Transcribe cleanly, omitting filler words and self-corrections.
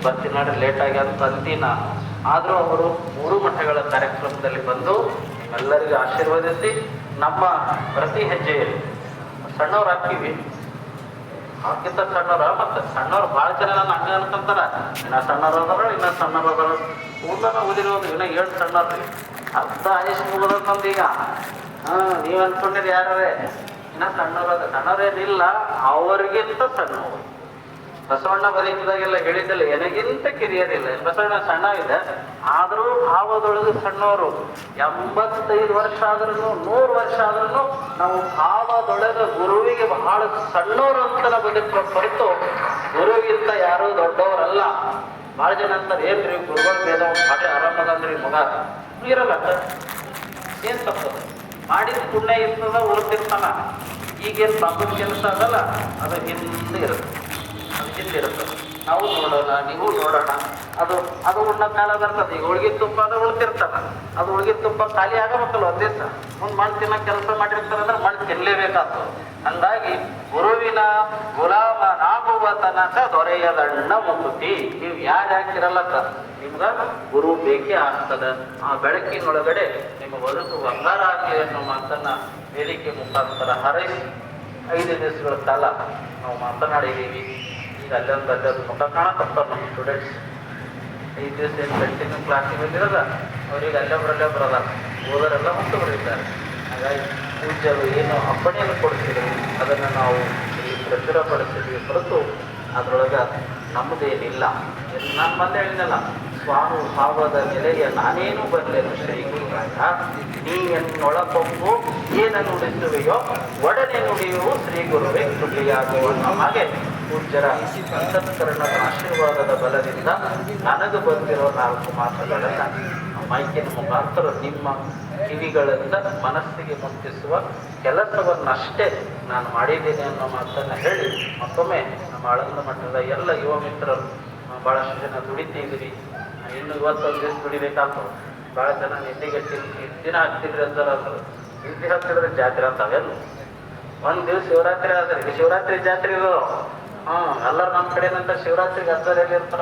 ಬರ್ತೀನಿ ನೋಡ್ರಿ ಲೇಟಾಗಿ ಅಂತ ಅಂದಿನ. ಆದರೂ ಅವರು 3 ಮಠಗಳ ಕಾರ್ಯಕ್ರಮದಲ್ಲಿ ಬಂದು ನಿಮ್ಮೆಲ್ಲರಿಗೂ ಆಶೀರ್ವದಿಸಿ ನಮ್ಮ ಪ್ರತಿ ಹೆಜ್ಜೆಯಲ್ಲಿ ಸಣ್ಣವ್ರು ಹಾಕಿವಿ, ಅವ್ರಿಗಿಂತ ಸಣ್ಣವ್ರ. ಮತ್ತೆ ಸಣ್ಣವ್ರು ಭಾಳ ಜನ ನಾನು ಹಂಗೆ ಅನ್ಕೊಂತಾರ, ಇನ್ನ ಸಣ್ಣವ್ರು ಅದಾರ, ಇನ್ನ ಸಣ್ಣವ್ರು ಅದಾರ. ಕೂದಲನ ಓದಿರೋದು ಇನ್ನ 7 ಸಣ್ಣವ್ರಿ, ಅರ್ಧ ಆಯುಷ್ ಮುಗಿದಂತಂದು ಈಗ. ನೀವು ಅನ್ಕೊಂಡಿರಿ ಯಾರೇ ಇನ್ನ ಸಣ್ಣವ್ರೇನಿಲ್ಲ, ಅವ್ರಿಗಿಂತ ಸಣ್ಣವರು. ಬಸವಣ್ಣ ಬರೀತಿದಾಗೆಲ್ಲ ಹೇಳಿದ್ದಲ್ಲ, ನನಗಿಂತ ಕಿರಿಯರಿಲ್ಲ. ಬಸವಣ್ಣ ಸಣ್ಣ ಇದೆ, ಆದರೂ ಭಾವದೊಳಗೆ ಸಣ್ಣವರು. 85 ವರ್ಷ ಆದ್ರೂ 100 ವರ್ಷ ಆದ್ರೂ ನಾವು ಭಾವದೊಳಗೆ ಗುರುವಿಗೆ ಬಹಳ ಸಣ್ಣವರು ಅಂತ ಬದುಕೋ ಹೊರತು ಗುರುವಿಗಿಂತ ಯಾರೂ ದೊಡ್ಡವರಲ್ಲ. ಭಾಳ ಜನ ಅಂತಾರೆ, ಏನ್ರಿ ಗುರುಗಳ ಭೇದ ಪಾಠ ಆರಾಮದಂದ್ರಿ ಮಗ ಇರಲ್ಲ. ಏನ್ ತಪ್ಪದ? ಮಾಡಿದ ಪುಣ್ಯ ಇರ್ತದ, ಉಳಿದಿರ್ತಾನ. ಈಗೇನು ಪಾಪದ ಕೆಲಸ ಅದಲ್ಲ, ಅದು ಹಿಂದೆ ಇರುತ್ತೆ, ಅದು ಹಿಂದಿರುತ್ತದೆ. ನಾವು ನೋಡೋಣ, ನೀವು ನೋಡೋಣ. ಅದು ಉಣ್ಣ ಕಾಲ ಬರ್ತದೆ. ಈಗ ಉಳ್ಗಿದ ತುಪ್ಪ ಅದು ಉಳ್ತಿರ್ತಾನ, ಅದು ಉಳ್ಗಿದ ತುಪ್ಪ ಖಾಲಿ ಆಗಬೇಕಲ್ಲ ಒಂದ್ ದಿವಸ. ಮುಂದೆ ಮಣ್ಣು ತಿನ್ನೋ ಕೆಲಸ ಮಾಡಿರ್ತಾರೆ ಅಂದ್ರೆ ಮಣ್ಣು ತಿನ್ನಲೇಬೇಕಾಗ್ತದೆ. ಹಂಗಾಗಿ ಗುರುವಿನ ಗುಲಾಮನಾಗುವ ತನಕ ದೊರೆಯದಣ್ಣ ಮುಕುತಿ. ನೀವು ಯಾರು ಹಾಕಿರಲ್ಲಕ್ಕ ನಿಮ್ಗ ಗುರು ಬೇಕೇ ಆಗ್ತದೆ. ಆ ಬೆಳಕಿನೊಳಗಡೆ ನಿಮ್ಮ ಬದುಕು ಬಂಗಾರ ಆಗಲಿ ಅನ್ನೋ ಮಾತನ್ನ ವೇದಿಕೆ ಮುಖಾಂತರ ಹಾರೈಸಿ 5 ದಿವಸಗಳ ಕಾಲ ನಾವು ಮಾತನಾಡಿದ್ದೀವಿ. ಈಗ ಅಲ್ಲೊಂದು ಮುಖ ಕಾಣಕತ್ತಾರ ನಮ್ಮ ಸ್ಟೂಡೆಂಟ್ಸ್. 5 ದಿವಸ ಏನು ಕಂಟಿನ್ಯೂ ಕ್ಲಾಸಿಗೆ ಬಂದಿರೋದ, ಅವ್ರಿಗೆ ಅಲ್ಲೊಬ್ಬರಲ್ಲೇ ಬರೋದ, ಓದೋರೆಲ್ಲ ಮತ್ತು ಬರೀತಾರೆ. ಹಾಗಾಗಿ ಪೂಜ್ಯರು ಏನು ಅಪ್ಪಣೆಯನ್ನು ಕೊಡ್ತಿದ್ರು ಅದನ್ನು ನಾವು ಇಲ್ಲಿ ಪ್ರಚುರಪಡಿಸಿದ್ವಿ ಹೊರತು ಅದರೊಳಗೆ ನಮ್ಮದೇನಿಲ್ಲ. ನಾನು ಮತ್ತೆ ಹೇಳಿನಲ್ಲ, ಸ್ವಾನುಭಾವದ ನೆಲೆಯ ನಾನೇನು ಬರಲೇನು ಶ್ರೀ ಗುರುರಾಯ, ನೀ ಎನ್ನೊಳಕೊಂಬು ಏನ ನುಡಿಸುವೆಯೋ ಒಡನೆ ನುಡಿಯುವು ಶ್ರೀ ಗುರುವೇ ಕೃಪೆಯಾಗುವ. ಹಾಗೆ ಪೂಜ್ಯರ ಅಂತಃಕರಣದ ಆಶೀರ್ವಾದದ ಬಲದಿಂದ ನನಗೆ ಬಂದಿರೋ 4 ಮಾತುಗಳನ್ನು ಮೈಕಿನ ಮುಖಾಂತರ ನಿಮ್ಮ ಕಿವಿಗಳಿಂದ ಮನಸ್ಸಿಗೆ ಮುಟ್ಟಿಸುವ ಕೆಲಸವನ್ನಷ್ಟೇ ನಾನು ಮಾಡಿದ್ದೇನೆ ಅನ್ನೋ ಮಾತನ್ನು ಹೇಳಿ, ಮತ್ತೊಮ್ಮೆ ನಮ್ಮ ಆಳಂದ ಮಟ್ಟದ ಎಲ್ಲ ಯುವ ಮಿತ್ರರು ಭಾಳಷ್ಟು ಜನ ದುಡಿತಿದ್ದೀರಿ. ಇನ್ನು ಇವತ್ತೊಂದು ದಿವಸ ದುಡಿಬೇಕಾಗ್ತದೆ. ಭಾಳ ಜನ ದಿನ ಹಾಕ್ತಿದ್ರಿ ಅಂತಾರೆ. ನಿದ್ದೆ ಹಾಕ್ತಿದ್ರೆ ಜಾತ್ರೆ ಅಂತಾವೆಲ್ಲ. ಒಂದು ದಿವಸ ಶಿವರಾತ್ರಿ ಆದ್ರೆ, ಶಿವರಾತ್ರಿ ಜಾತ್ರೆ ಇರೋ ಎಲ್ಲರೂ ನಮ್ಮ ಕಡೆನಂತ ಶಿವರಾತ್ರಿಗೆ ಅರ್ಧದಲ್ಲಿ ಇರ್ತಾರೆ.